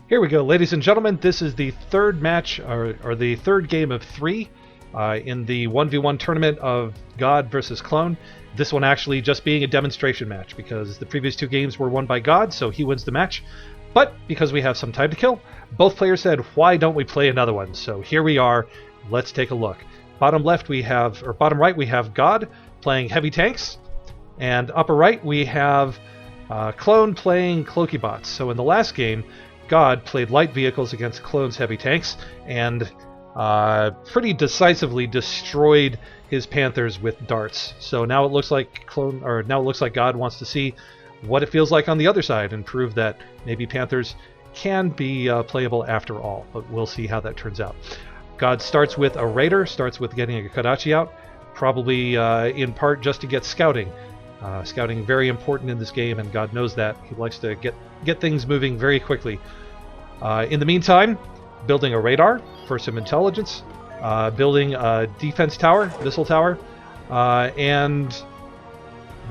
Here we go, ladies and gentlemen. This is the third match, or the third game of three in the 1v1 tournament of Godde versus Klon. This one actually just being a demonstration match because the previous two games were won by Godde, so he wins the match. But because we have some time to kill, both players said, why don't we play another one? So here we are. Let's take a look. Bottom right we have Godde playing heavy tanks, and upper right we have Klon playing cloaky bots. So in the last game, Godde played light vehicles against Klon's heavy tanks and pretty decisively destroyed his Panthers with darts. So now it looks like Godde wants to see what it feels like on the other side and prove that maybe Panthers can be playable after all. But we'll see how that turns out. Godde starts with a raider, starts with getting a Kodachi out, probably in part just to get scouting. Scouting very important in this game, and Godde knows that. He likes to get things moving very quickly. In the meantime, building a radar for some intelligence, building a defense tower, missile tower, and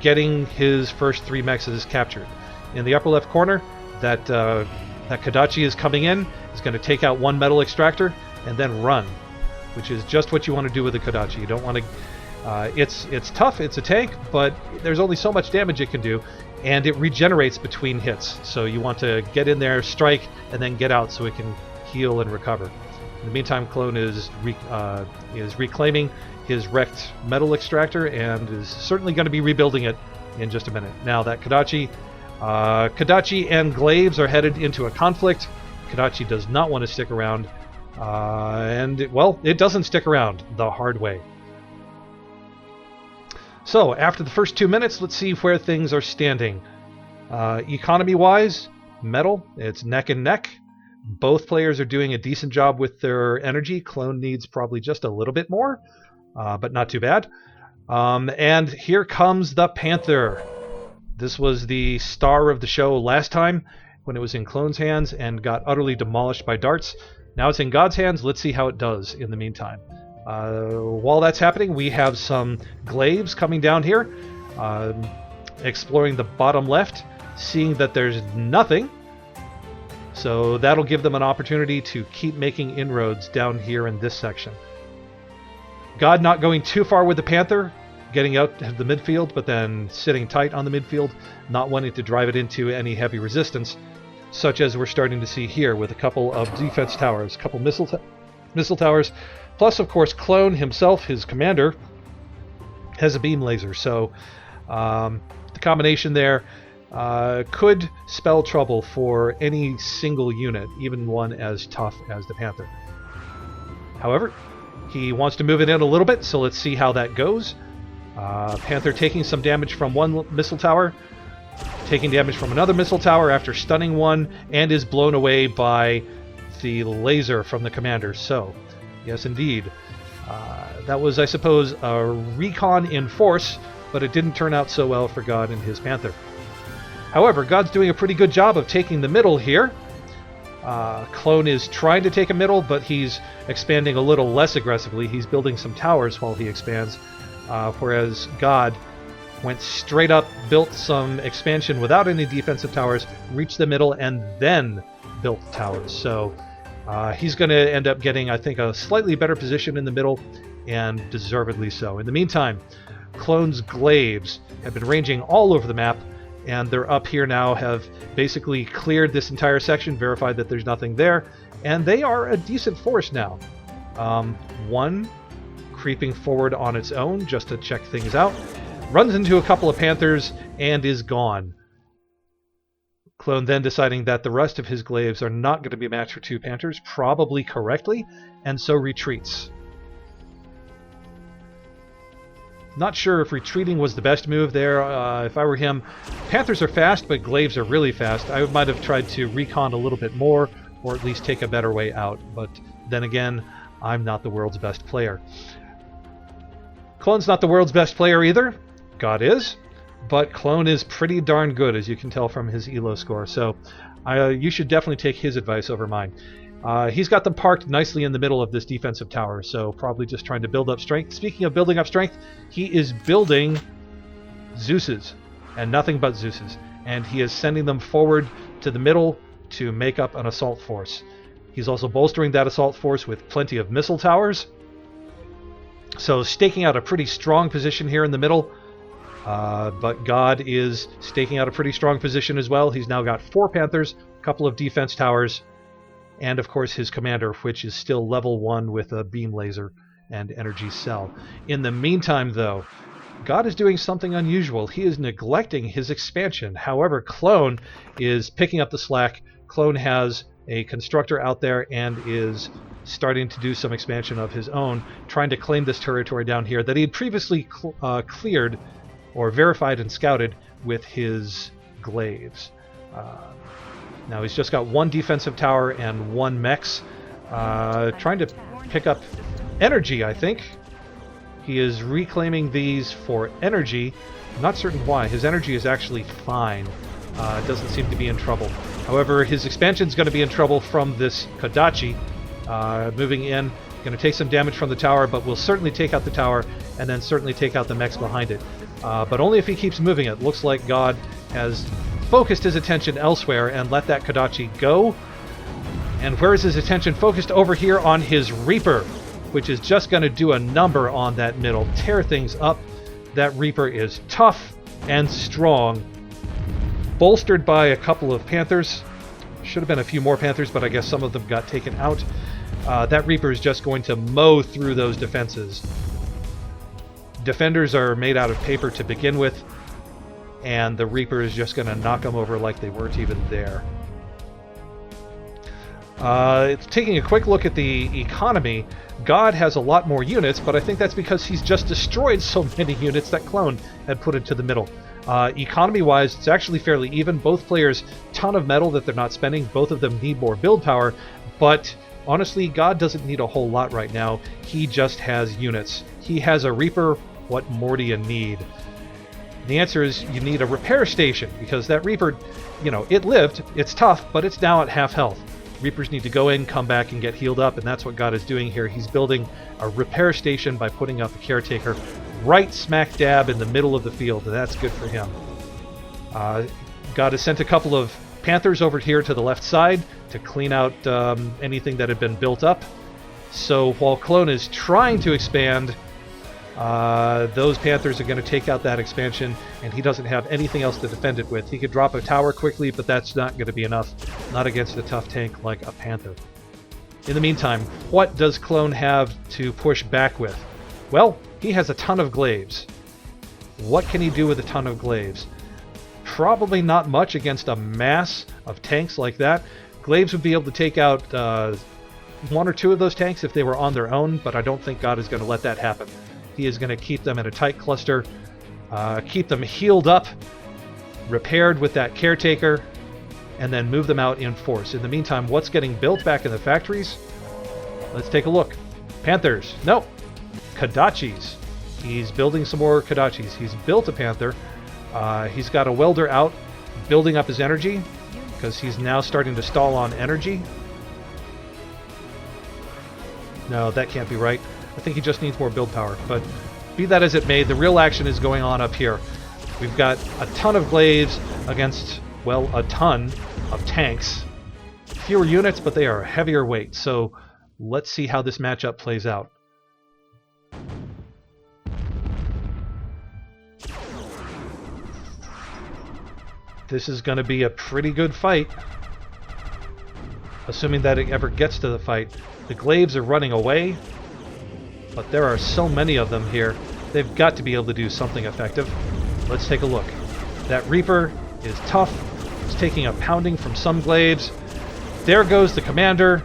getting his first three mechs captured. In the upper left corner, that Kodachi is coming in, is going to take out one metal extractor and then run, which is just what you want to do with a Kodachi. You don't want to... It's tough, it's a tank, but there's only so much damage it can do, and it regenerates between hits. So you want to get in there, strike, and then get out so it can heal and recover. In the meantime, Klon is reclaiming his wrecked metal extractor and is certainly going to be rebuilding it in just a minute. Now that Kodachi and Glaives are headed into a conflict. Kodachi does not want to stick around, it doesn't stick around the hard way. So, after the first 2 minutes, let's see where things are standing. Economy-wise, metal, it's neck and neck. Both players are doing a decent job with their energy. Klon needs probably just a little bit more, but not too bad. And here comes the Panther. This was the star of the show last time when it was in Klon's hands and got utterly demolished by darts. Now it's in Godde's hands. Let's see how it does in the meantime. While that's happening, we have some Glaives coming down here, exploring the bottom left, seeing that there's nothing. So that'll give them an opportunity to keep making inroads down here in this section. Godde not going too far with the Panther, getting out of the midfield, but then sitting tight on the midfield, not wanting to drive it into any heavy resistance, such as we're starting to see here with a couple of defense towers, a couple missile towers. Plus, of course, Klon himself, his commander, has a beam laser, so the combination there could spell trouble for any single unit, even one as tough as the Panther. However, he wants to move it in a little bit, so let's see how that goes. Panther taking some damage from one missile tower, taking damage from another missile tower after stunning one, and is blown away by the laser from the commander. So, yes, indeed. That was, I suppose, a recon in force, but it didn't turn out so well for Godde and his Panther. However, Godde's doing a pretty good job of taking the middle here. Klon is trying to take a middle, but he's expanding a little less aggressively. He's building some towers while he expands, whereas Godde went straight up, built some expansion without any defensive towers, reached the middle, and then built towers. So he's going to end up getting, I think, a slightly better position in the middle, and deservedly so. In the meantime, Klon's Glaives have been ranging all over the map, and they're up here now, have basically cleared this entire section, verified that there's nothing there, and they are a decent force now. One creeping forward on its own just to check things out, runs into a couple of Panthers, and is gone. Klon then deciding that the rest of his Glaives are not going to be a match for two Panthers, probably correctly, and so retreats. Not sure if retreating was the best move there. If I were him, Panthers are fast, but Glaives are really fast. I might have tried to recon a little bit more, or at least take a better way out. But then again, I'm not the world's best player. Klon's not the world's best player either. Godde is. But Klon is pretty darn good, as you can tell from his ELO score. So you should definitely take his advice over mine. He's got them parked nicely in the middle of this defensive tower, so probably just trying to build up strength. Speaking of building up strength, he is building Zeus's, and nothing but Zeus's. And he is sending them forward to the middle to make up an assault force. He's also bolstering that assault force with plenty of missile towers. So staking out a pretty strong position here in the middle. But Godde is staking out a pretty strong position as well. He's now got 4 Panthers, a couple of defense towers, and of course his commander, which is still level 1 with a beam laser and energy cell. In the meantime, though, Godde is doing something unusual. He is neglecting his expansion. However, Klon is picking up the slack. Klon has a constructor out there and is starting to do some expansion of his own, trying to claim this territory down here that he had previously cleared or verified and scouted with his glaives. Now he's just got 1 defensive tower and 1 mechs, trying to pick up energy, I think. He is reclaiming these for energy. I'm not certain why. His energy is actually fine. Doesn't seem to be in trouble. However, his expansion is going to be in trouble from this Kodachi moving in. Going to take some damage from the tower, but will certainly take out the tower and then certainly take out the mechs behind it. But only if he keeps moving it. Looks like Godde has focused his attention elsewhere and let that Kodachi go. And where is his attention focused? Over here on his Reaper, which is just going to do a number on that middle. Tear things up. That Reaper is tough and strong. Bolstered by a couple of Panthers. Should have been a few more Panthers, but I guess some of them got taken out. That Reaper is just going to mow through those defenses. Defenders are made out of paper to begin with, and the Reaper is just going to knock them over like they weren't even there. It's taking a quick look at the economy. Godde has a lot more units, but I think that's because he's just destroyed so many units that Klon had put into the middle. Economy-wise, it's actually fairly even. Both players, ton of metal that they're not spending. Both of them need more build power, but honestly, Godde doesn't need a whole lot right now. He just has units. He has a Reaper. What more do you need? The answer is you need a repair station, because that Reaper, you know, it lived, it's tough, but it's now at half health. Reapers need to go in, come back, and get healed up, and that's what Godde is doing here. He's building a repair station by putting up a caretaker right smack dab in the middle of the field, and that's good for him. Godde has sent a couple of Panthers over here to the left side to clean out anything that had been built up. So while Klon is trying to expand, those Panthers are going to take out that expansion, and he doesn't have anything else to defend it with. He could drop a tower quickly, but that's not going to be enough. Not against a tough tank like a Panther. In the meantime, what does Klon have to push back with? Well, he has a ton of glaives. What can he do with a ton of glaives? Probably not much against a mass of tanks like that. Glaives would be able to take out 1 or 2 of those tanks if they were on their own, but I don't think Godde is going to let that happen. He is going to keep them in a tight cluster, keep them healed up, repaired with that caretaker, and then move them out in force. In the meantime, what's getting built back in the factories? Let's take a look. Panthers. Nope. Kodachis. He's building some more Kodachis. He's built a Panther. He's got a welder out, building up his energy, because he's now starting to stall on energy. No, that can't be right. I think he just needs more build power, but be that as it may, the real action is going on up here. We've got a ton of glaives against, well, a ton of tanks. Fewer units, but they are heavier weight, so let's see how this matchup plays out. This is going to be a pretty good fight, assuming that it ever gets to the fight. The glaives are running away, but there are so many of them here. They've got to be able to do something effective. Let's take a look. That Reaper is tough. He's taking a pounding from some glaives. There goes the commander.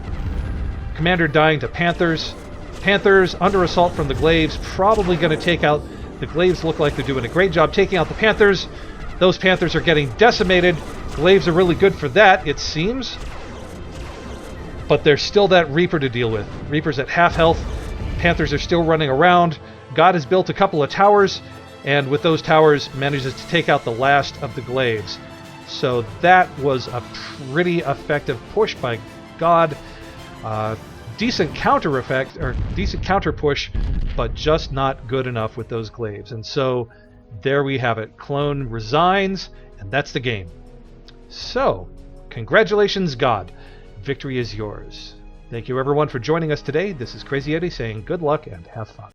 Commander dying to Panthers. Panthers under assault from the glaives. Probably going to take out... The glaives look like they're doing a great job taking out the Panthers. Those Panthers are getting decimated. Glaives are really good for that, it seems. But there's still that Reaper to deal with. Reaper's at half health. Panthers are still running around. Godde has built a couple of towers, and with those towers manages to take out the last of the glaives. So that was a pretty effective push by Godde. Decent counter effect, or decent counter push, but just not good enough with those glaives. And so there we have it. Klon resigns, and that's the game. So Congratulations, God. Victory is yours. Thank you, everyone, for joining us today. This is Crazy Eddie saying good luck and have fun.